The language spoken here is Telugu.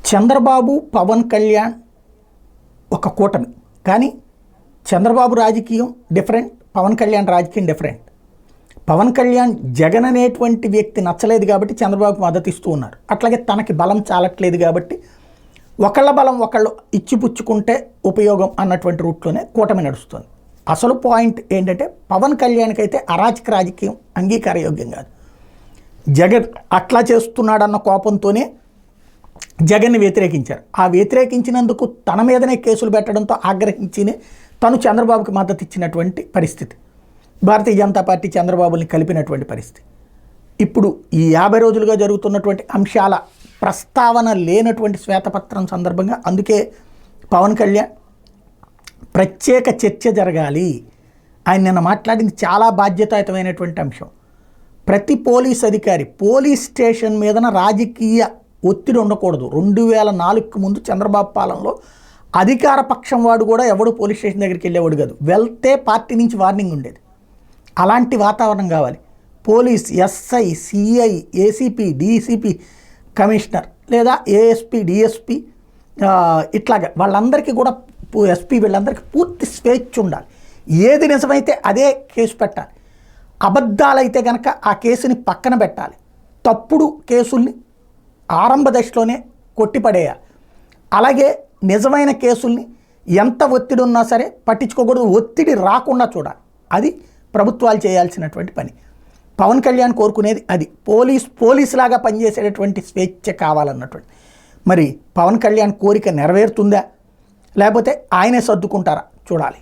చంద్రబాబు పవన్ కళ్యాణ్ ఒక కూటమి, కానీ చంద్రబాబు రాజకీయం డిఫరెంట్, పవన్ కళ్యాణ్ రాజకీయం డిఫరెంట్. పవన్ కళ్యాణ్ జగన్ అనేటువంటి వ్యక్తి నచ్చలేదు కాబట్టి చంద్రబాబుకి మద్దతు ఇస్తూ ఉన్నారు. అట్లాగే తనకి బలం చాలట్లేదు కాబట్టి ఒకళ్ళ బలం ఒకళ్ళు ఇచ్చిపుచ్చుకుంటే ఉపయోగం అన్నటువంటి రూట్లోనే కూటమి నడుస్తుంది. అసలు పాయింట్ ఏంటంటే పవన్ కళ్యాణ్కి అయితే అరాచక రాజకీయం అంగీకారయోగ్యం కాదు. జగన్ అట్లా చేస్తున్నాడన్న కోపంతోనే జగన్ని వ్యతిరేకించారు. ఆ వ్యతిరేకించినందుకు తన మీదనే కేసులు పెట్టడంతో ఆగ్రహించి తను చంద్రబాబుకి మద్దతు ఇచ్చినటువంటి పరిస్థితి. భారతీయ జనతా పార్టీ చంద్రబాబుని కలిపినటువంటి పరిస్థితి. ఇప్పుడు ఈ 50 రోజులుగా జరుగుతున్నటువంటి అంశాల ప్రస్తావన లేనటువంటి శ్వేతపత్రం సందర్భంగా అందుకే పవన్ కళ్యాణ్ ప్రత్యేక చర్చ జరగాలి. ఆయన నిన్న మాట్లాడింది చాలా బాధ్యతాయుతమైనటువంటి అంశం. ప్రతి పోలీస్ అధికారి పోలీస్ స్టేషన్ మీదన రాజకీయ ఒత్తిడి ఉండకూడదు. 2004కు ముందు చంద్రబాబు పాలనలో అధికార పక్షం వాడు కూడా ఎవడు పోలీస్ స్టేషన్ దగ్గరికి వెళ్ళేవాడు కాదు. వెళ్తే పార్టీ నుంచి వార్నింగ్ ఉండేది. అలాంటి వాతావరణం కావాలి. Police SI, CI, ACP, DCP, commissioner లేదా ఏఎస్పీ, డిఎస్పీ ఇట్లాగా వాళ్ళందరికీ కూడా ఎస్పీ వీళ్ళందరికీ పూర్తి స్వేచ్ఛ ఉండాలి. ఏది నిజమైతే అదే కేసు పెట్టాలి. అబద్ధాలైతే కనుక ఆ కేసుని పక్కన పెట్టాలి. తప్పుడు కేసుల్ని ఆరంభ దశలోనే కొట్టిపడేయాలి. అలాగే నిజమైన కేసుల్ని ఎంత ఒత్తిడి ఉన్నా సరే పట్టించుకోకూడదు. ఒత్తిడి రాకుండా చూడాలి. అది ప్రభుత్వాలు చేయాల్సినటువంటి పని. పవన్ కళ్యాణ్ కోరుకునేది అది. పోలీస్ లాగా పనిచేసేటటువంటి స్వేచ్ఛ కావాలన్నటువంటి. మరి పవన్ కళ్యాణ్ కోరిక నెరవేరుతుందా లేకపోతే ఆయనే సర్దుకుంటారా చూడాలి.